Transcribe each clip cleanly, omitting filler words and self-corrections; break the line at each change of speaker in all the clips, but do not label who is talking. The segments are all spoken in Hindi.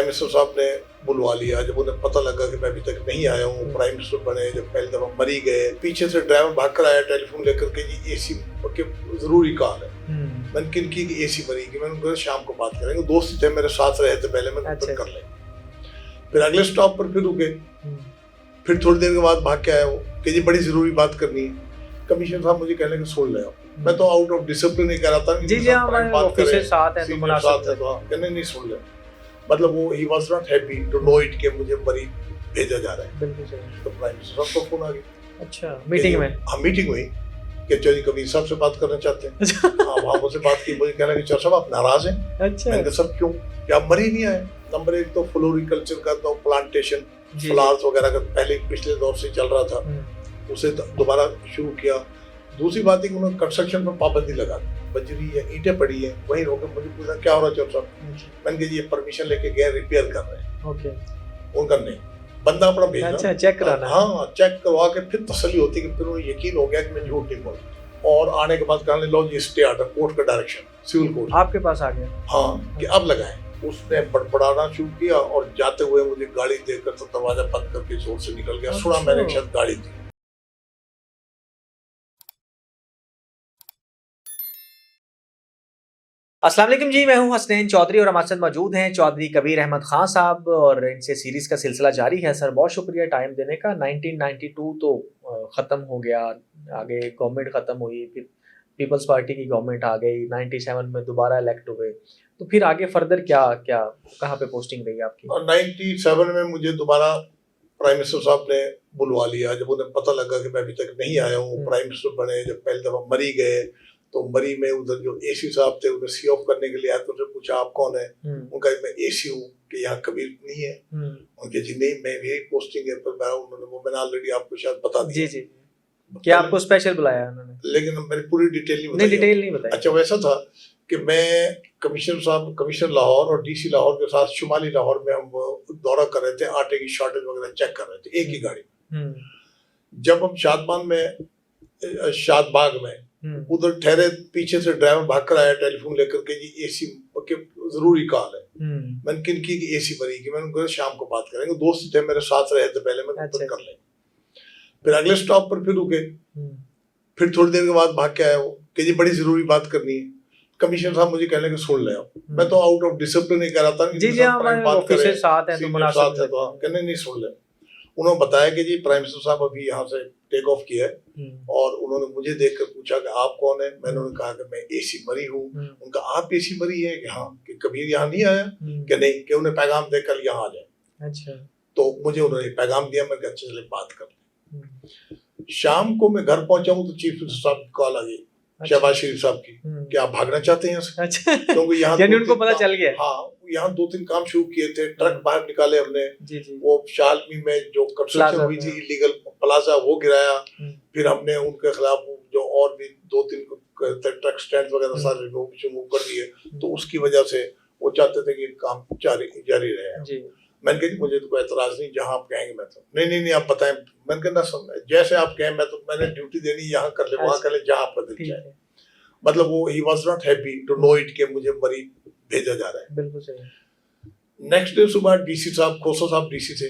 प्राइम मिनिस्टर साहब ने बुलवा लिया। जब उन्हें पता लगा कि मैं अभी तक नहीं आया हूँ, प्राइम मिनिस्टर बने, जब पहली दफा मरी गए, पीछे से ड्राइवर भाग कर आया टेलीफोन लेकर के, जी एसी के जरूरी कॉल है। मैंने किन की एसी मरी की, मैंने उनको शाम को बात करेंगे, दोस्त थे मेरे साथ रहे थे पहले, मैं कर लेंगे। फिर अगले स्टॉप पर फिर रुके, फिर थोड़ी देर के बाद भाग के आया वो कि जी बड़ी जरूरी बात करनी है। कमिश्नर साहब मुझे कहने के सुन ले, मैं तो आउट ऑफ डिसिप्लिन नहीं कह रहा था,
जी हमारे ऑफिसर साथ हैं तो मुनासिब है,
तो कहने नहीं सुन ले, मतलब वो ही was not happy to know it कि मुझे मरी भेजा जा रहा है।
बिल्कुल सही।
तो प्राइम मिनिस्टर साहब को फोन आ गया।
अच्छा, मीटिंग में?
हाँ, मीटिंग हुई कि चौधरी कबीर साहब से बात करना चाहते हैं। हाँ, वहाँ मुझसे बात की, मुझे कहना कि चौधरी साहब आप नाराज हैं।
अच्छा,
मैंने कहा सर क्यों, क्या आप मरी नहीं आए? नंबर एक तो फ्लोरिकल्चर का तो प्लांटेशन फ्लावर्स वगैरह का पहले पिछले दौर से चल रहा था, उसे दोबारा शुरू किया। दूसरी बात है कि उन्होंने कंस्ट्रक्शन पर पाबंदी लगा दी, बजरी है, ईंटें पड़ी है, वहीं रोके। मुझे पूछा क्या हो रहा है चौधरी साहब? मैंने कहा ये परमिशन लेके गए रिपेयर कर रहे हैं।
ओके,
उनका नहीं, बंदा अपना भेजना।
अच्छा, चेक कराना।
हाँ, चेक करवा के फिर तसल्ली होती कि फिर उन्हें यकीन हो गया कि मैं झूठ नहीं बोल रहा। और आने के बाद कहने लो ये स्टे आर्डर, कोर्ट का डायरेक्शन, सिविल कोर्ट
आपके पास आ गया।
हाँ, कि अब लगाए। उसने बड़बड़ाना शुरू किया और जाते हुए मुझे गाड़ी देकर तो दरवाजा बंद करके जोर से निकल गया। सुना मैंने शायद गाड़ी दी।
अस्सलाम वालेकुम जी, मैं हूं हसनैन चौधरी और हमारे साथ मौजूद हैं चौधरी कबीर अहमद खान साहब, और इनसे सीरीज का सिलसिला जारी है। सर बहुत शुक्रिया टाइम देने का। 1992 तो ख़त्म हो गया, आगे गवर्नमेंट ख़त्म हुई, फिर पीपल्स पार्टी की गवर्नमेंट आ गई, 97 में दोबारा इलेक्ट हुए, तो फिर आगे फर्दर क्या क्या कहाँ पे पोस्टिंग रही आपकी?
97 में मुझे दोबारा प्राइम मिनिस्टर साहब ने बुलवा लिया। जब उन्हें पता लगा कि मैं अभी तक नहीं आया हूँ, प्राइम मिनिस्टर बने, जब पहली दफा मरी गए, तो मरी में उधर जो एसी साहब थे उन्हें सी ऑफ करने के लिए आया, तो उनसे पूछा आप कौन है? उनका मैं एसी हूँ, कि यहाँ कबीर नहीं है। उनके जी नहीं, मैं यही पोस्टिंग है, पर मैंने ऑलरेडी आपको शायद बता दिया।
जी, क्या आपको स्पेशल बुलाया उन्होंने?
लेकिन मेरी पूरी डिटेल नहीं बताई। अच्छा, वैसा था कि मैं कमिश्नर लाहौर और डीसी लाहौर के साथ शुमाली लाहौर में हम दौरा कर रहे थे, आटे की शॉर्टेज वगैरह चेक कर रहे थे एक ही गाड़ी में। जब हम शादबाग में उधर ठहरे, पीछे से ड्राइवर भाग कर आया टेलीफोन लेकर के, जी एसी के जरूरी कॉल है। मैंने किन की एसी मरी की, मैंने उनको शाम को बात करेंगे, दोस्त थे मेरे साथ रहे थे पहले, मैं कर लेंगे। फिर अगले स्टॉप पर फिर रुके, फिर थोड़ी देर के बाद भाग के आया वो कि जी बड़ी जरूरी बात करनी है। कमिश्नर साहब मुझे कहने के सुन ले, मैं तो आउट ऑफ डिसिप्लिन नहीं कह रहा था,
जी हमारे ऑफिसर साथ हैं तो मुनासिब है,
तो कहने नहीं सुन ले। उन्होंने बताया कि जी प्राइम मिनिस्टर साहब अभी यहाँ से टेक ऑफ किया है, और उन्होंने मुझे देखकर पूछा कि आप कौन है? मैंने उन्हें कहा कि मैं एसी मरी हूँ। उनका आप एसी मरी है? कि हाँ। कि कबीर यहाँ नहीं आया? कि नहीं, कि उन्हें पैगाम दे कल यहाँ आ जाए।
अच्छा,
तो मुझे उन्होंने पैगाम दिया, मैं अच्छा चले बात कर लें। शाम को मैं घर पहुंचा हूँ तो चीफ मिनिस्टर साहब की कॉल आ गई, शहबाज शरीफ साहब की, कि आप भागना चाहते हैं?
अच्छा,
क्योंकि यहाँ
उनको पता चल गया।
हाँ, यहाँ 2-3 काम शुरू किए थे, ट्रक बाहर निकाले हमने, वो शालमी में जो कंस्ट्रक्शन हुई थी इलीगल प्लाजा वो गिराया, फिर हमने उनके खिलाफ जो और भी 2-3 ट्रक स्टैंड वगैरह सारे रिमूव कर दिए। तो उसकी वजह से वो चाहते थे कि काम जारी रहे। मैंने कहा मुझे तो कोई एतराज नहीं, जहाँ आप कहेंगे मैं तो नहीं आप बताएं। मैंने कहा ना, जैसे आप कहें, मैं तो मैंने ड्यूटी देनी, यहाँ कर ले वहाँ कर ले, जहाँ आपका दिल जाए। मतलब वो ही was not happy to know it कि मुझे मरी भेजा जा रहा है।
बिल्कुल सही।
नेक्स्ट डे सुबह डीसी साहब, खोसा साहब डीसी थे,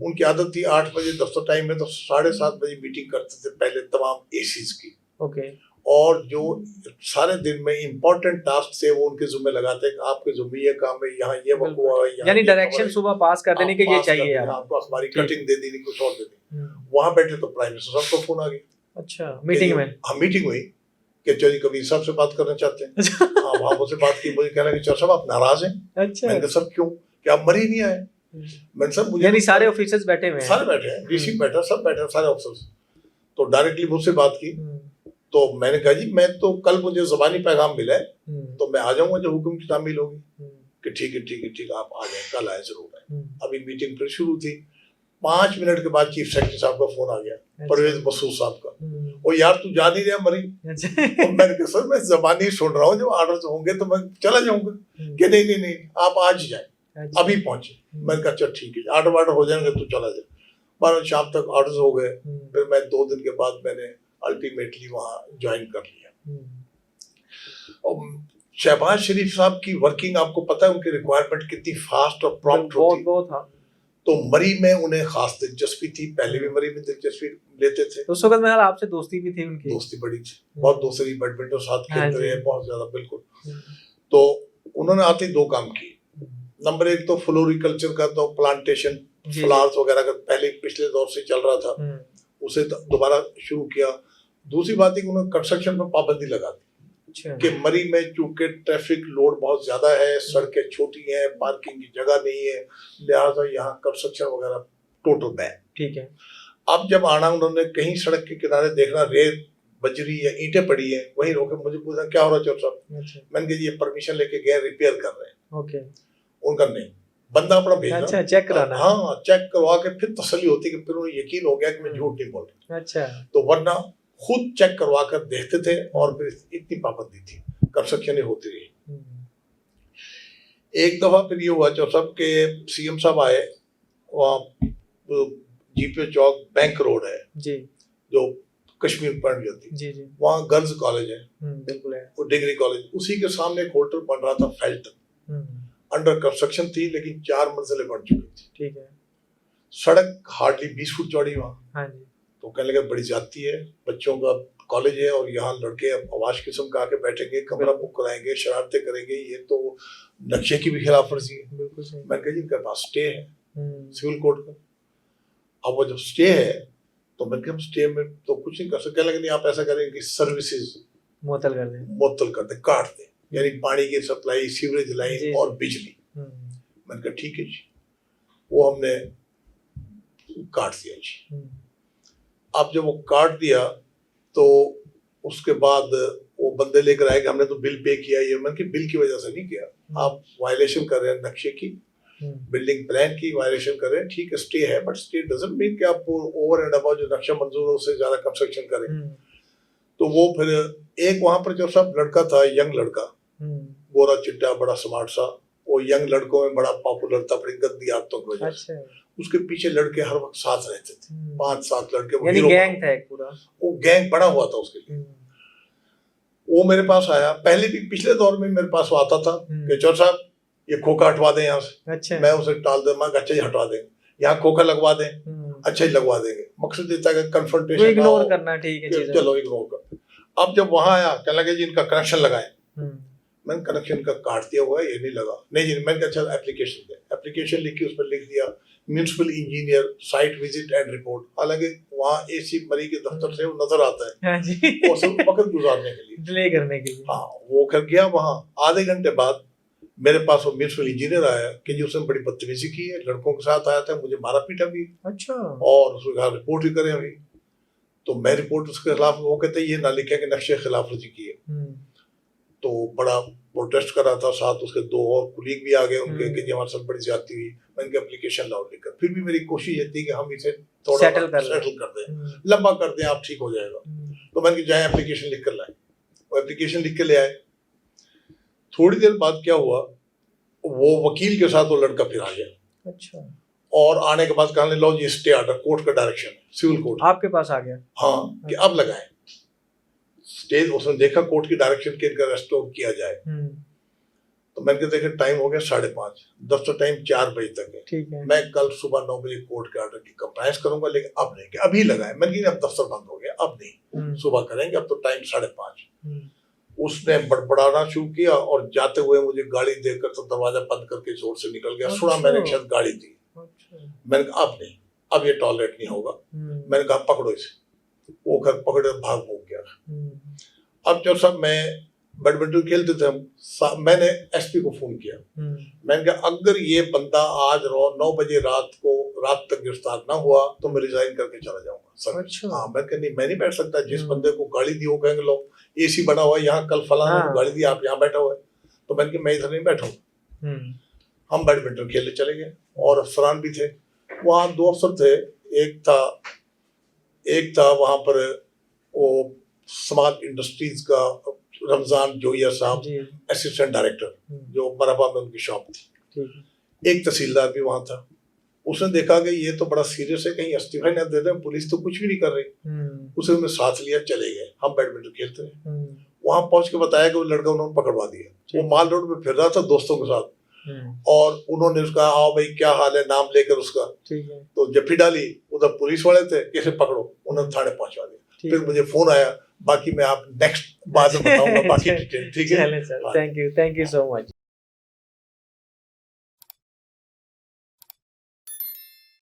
उनकी आदत थी 8 बजे दफ्तर टाइम में तो 7:30 बजे मीटिंग करते थे पहले तमाम एसीज की।
ओके।
और जो सारे दिन में इम्पोर्टेंट टास्क थे वो उनके जिम्मे लगाते कि आपके जिम्मे ये काम है, यहाँ ये वकूआ है,
यानी डायरेक्शन सुबह पास कर देने के ये चाहिए
आपको, हमारी कटिंग दे देनी, कुछ और दे देनी। वहाँ बैठे तो प्राइम मिनिस्टर साहब को फोन आ गया।
अच्छा, मीटिंग में?
हाँ, मीटिंग हुई कि चौधरी कबीर साहब से बात करना चाहते हैं। हाँ, वहाँ मुझसे बात की, मुझे कहना कि चौधरी साहब आप नाराज हैं?
अच्छा।
मैंने कहा सर क्यों, क्या आप मरी नहीं आए? मैंने सर मुझे,
यानी सारे ऑफिसर्स बैठे हुए हैं?
सारे बैठे हैं, डीसी बैठा, सब बैठे, सारे ऑफिसर्स। तो डायरेक्टली मुझसे बात की, तो मैंने कहा जी मैं तो कल मुझे ज़बानी पैगाम मिला है, तो मैं आ जाऊंगा जब हुक्म की तामील होगी। कि ठीक है आप आ जाए, कल आए जरूर आए। अभी मीटिंग फिर शुरू थी, 5 मिनट के बाद चीफ सेक्रेटरी साहब का फोन आ गया, परवेज मसूद साहब का। और यार तू जा नहीं रहा मरी? और मैंने कहा सर मैं ज़बानी सुन रहा हूँ, जब ऑर्डर होंगे तो मैं चला जाऊंगा। कि नहीं आप आज जाए, अभी पहुंचे। मैंने कहा अच्छा ठीक है, ऑर्डर हो जाएंगे तो चला जाए। 12 शाम तक ऑर्डर हो गए। फिर मैं 2 दिन के बाद मैंने अल्टीमेटली वहाँ ज्वाइन कर लिया। और शहबाज शरीफ साहब की वर्किंग आपको पता है, उनकी रिक्वायरमेंट कितनी फास्ट और प्रॉम्प्ट होती है।
बहुत हाँ।
तो मरी में उन्हें खास दिलचस्पी थी, पहले भी मरी में दिलचस्पी लेते थे।
तो उस वक्त में आपसे दोस्ती भी थी उनकी?
दोस्ती बड़ी थी, बहुत दोस्ती, बैडमिंटन साथ खेलते रहे बहुत ज्यादा, बिल्कुल। तो उन्होंने आते ही 2 काम किए। नंबर 1 तो फ्लोरिकल्चर का, तो प्लांटेशन फ्लावर्स वगैरह का पहले पिछले दौर से चल रहा था, उसे दोबारा शुरू किया। दूसरी बात है कि उन्होंने कंस्ट्रक्शन पर पाबंदी लगा दी कि मरी में चूंकि ट्रैफिक लोड बहुत ज्यादा है, सड़कें छोटी हैं, पार्किंग की जगह नहीं है, लिहाजा यहाँ कंस्ट्रक्शन वगैरह टोटल बैन।
ठीक है।
अब जब आना, उन्होंने कहीं सड़क के किनारे देखना रेत बजरी या ईंटें पड़ी है, वहीं रोके मुझे पूछा क्या हो रहा है चौर साहब। मैंने कहा ये परमिशन लेके गए रिपेयर कर रहे हैं।
ओके।
उनका नहीं, बंदा अपना भेजना।
अच्छा, चेक कराना।
हाँ, चेक करवा के फिर तसल्ली होती कि फिर उन्हें यकीन हो गया कि मैं झूठ नहीं बोल रहा।
अच्छा।
तो वरना खुद चेक करवा कर देखते थे, और फिर इतनी पाबंदी थी, कंस्ट्रक्शन होती रही। एक दफा फिर ये हुआ चौर साहब के सीएम साहब आए, वहाँ जीपी चौक बैंक रोड है
जी,
जो कश्मीर पॉइंट जाती
जी जी,
वहाँ गर्ल्स कॉलेज है,
बिल्कुल है,
वो डिग्री कॉलेज, उसी के सामने एक होटल बन रहा था फेल्टन, अंडर कंस्ट्रक्शन थी लेकिन 4 मंजिलें बन चुकी थी।
ठीक है।
सड़क हार्डली 20 फुट चौड़ी वहाँ।
हाँ जी।
तो कहने लगे बड़ी ज्यादती है, बच्चों का कॉलेज है और यहाँ लड़के अवाश किस्म का आके बैठेंगे, कमरा बुक कराएंगे, शरारतें करेंगे, ये तो नक्शे की भी खिलाफ वर्जी है।
बिल्कुल सही।
मैंने कहा जी इनके पास स्टे है सिविल कोर्ट का। अब वो जब स्टे है तो मैंने कहा स्टे में तो कुछ नहीं कर सकते, कहने लगे नहीं आप ऐसा करेंगे कि सर्विसेज
मुअत्तल कर दें,
काट दें, यानी पानी की सप्लाई, सीवरेज लाइन और बिजली। मैंने कहा ठीक है जी, वो हमने काट दिया जी। अब जब वो काट दिया तो उसके बाद वो बंदे लेकर आए कि हमने तो बिल पे किया, ये मैंने कि बिल की वजह से नहीं किया, आप वायलेशन कर रहे हैं नक्शे की, बिल्डिंग प्लान की वायलेशन कर रहे हैं, ठीक है स्टे है, बट स्टे डजंट मीन कि आप ओवर एंड अबाउट जो नक्शा मंजूर है उससे ज्यादा कंस्ट्रक्शन करें। तो वो फिर एक वहां पर जो सब लड़का था, यंग लड़का, गोरा चिट्टा, बड़ा स्मार्ट सा, वो यंग लड़कों में बड़ा पॉपुलर था, बड़ी गंदी आदतों की वजह से। उसके पीछे लड़के हर वक्त साथ रहते थे, 5-7 लड़के,
यानी गैंग था एक पूरा,
वो गैंग बड़ा हुआ था उसके लिए। वो मेरे पास आया, पहले भी पिछले दौर में मेरे पास वो आता था कि चौर साहब ये खोखा हटवा दें यहाँ से। अच्छा। मैं उसे टाल दे, मैं अच्छा ही हटवा देंगे, यहाँ खोखा लगवा दें, अच्छा ही लगवा देंगे, मकसद देता है कन्फ्रंटेशन
इग्नोर करना, ठीक है
चलो इग्नोर कर। अब जब वहां आया कहने लगे जी इनका कनेक्शन लगाए, मैंने कनेक्शन का काट दिया हुआ है, ये नहीं लगा, नहीं जी, मैंने कहा अच्छा एप्लीकेशन दे, एप्लीकेशन लिखी, उस पर लिख दिया municipal engineer site visit and report, हालांकि वहाँ एसी मरी के दफ्तर से वो नजर आता है। हाँ जी। वो सब वक्त गुजारने के लिए,
डिले करने के लिए।
हाँ, वो कर गया वहाँ। आधे घंटे बाद मेरे पास वो म्यूनिसिपल इंजीनियर आया कि जी उसने बड़ी बदतमीजी की है, लड़कों के साथ आया था, मुझे मारा पीटा भी। अच्छा। और उसके खिलाफ रिपोर्ट भी करें अभी। तो मैं रिपोर्ट उसके खिलाफ, वो कहते ये ना लिखे कि नक्शे खिलाफ वर्जी की है। तो बड़ा प्रोटेस्ट कर रहा था, साथ उसके 2 और कुलीग भी आ गए उनके कि जी हमारे साथ बड़ी ज्यादती हुई। मैंने कहा एप्लीकेशन लाओ लिखकर, फिर भी मेरी कोशिश ये थी कि हम इसे थोड़ा सेटल कर दें, लंबा कर दें, आप ठीक हो जाएगा। तो मैंने कहा जाए एप्लीकेशन लिख कर लाए, वो एप्लीकेशन लिख कर ले आए। थोड़ी देर बाद क्या हुआ, वो वकील के साथ वो लड़का फिर आ गया। अच्छा। और आने के बाद कहने लो जी स्टे ऑर्डर, कोर्ट का डायरेक्शन, सिविल कोर्ट
आपके पास आ गया।
हाँ, कि अब लगाए स्टे। उसने देखा कोर्ट की डायरेक्शन के इनका रेस्टोर किया जाए। तो मैंने कहा देखा टाइम हो गया 5:30, दफ्तर टाइम 4 बजे तक है। ठीक है। मैं कल सुबह 9 बजे कोर्ट के ऑर्डर की कंप्लायंस करूंगा, लेकिन अब नहीं, कि अभी लगाए। मैंने कहा अब दफ्तर बंद हो गया, अब नहीं, सुबह करेंगे, अब तो टाइम 5:30। उसने बड़बड़ाना शुरू किया और जाते हुए मुझे गाड़ी देकर तो दरवाजा बंद करके जोर से निकल गया। सुना मैंने शायद गाड़ी दी। मैंने कहा अब नहीं, अब ये टॉयलेट नहीं होगा। मैंने कहा पकड़ो इसे, वो घर पकड़े भाग हो गया। अब जो सब मैं बैडमिंटन खेलते थे हम, मैंने एसपी को फोन किया। मैंने कहा अगर ये बंदा आज 9 बजे रात तक गिरफ्तार ना हुआ तो मैं रिजाइन करके चला जाऊंगा सर। अच्छा। हाँ, मैं कहा नहीं, मैं नहीं बैठ सकता, जिस बंदे को गाड़ी दी वो कहेंगे लो एसी बना हुआ है यहाँ, कल फलाना को गाड़ी दी, आप यहाँ बैठा हुआ है। तो मैंने कहा मैं इधर नहीं बैठूंगा। हम बैडमिंटन खेलने चले गए और अफसरान भी थे वहाँ। 2 अफसर थे, एक था वहां पर वो समाज इंडस्ट्रीज का रमजान जोया साहब, असिस्टेंट डायरेक्टर, जो मरहबा में उनकी शॉप थी। एक तहसीलदार भी वहां था। उसने देखा कि ये तो बड़ा सीरियस है, कहीं इस्तीफा न दे दें, पुलिस तो कुछ भी नहीं कर रही। उसे उन्हें साथ लिया, चले गए, हम बैडमिंटन खेलते रहे। वहां पहुंच के बताया कि वो लड़का उन्होंने पकड़वा दिया। वो माल रोड में फिर रहा था दोस्तों के साथ, और उन्होंने उसका आओ भाई क्या हाल है नाम लेकर उसका, तो जफ्फी डाली, उधर पुलिस वाले थे कैसे पकड़ो, उन्होंने थाने पहुंचवा दिया। फिर मुझे फोन आया, बाकी मैं आप नेक्स्ट बाद में बताऊंगा बाकी डिटेल, ठीक है?
Thank you so much.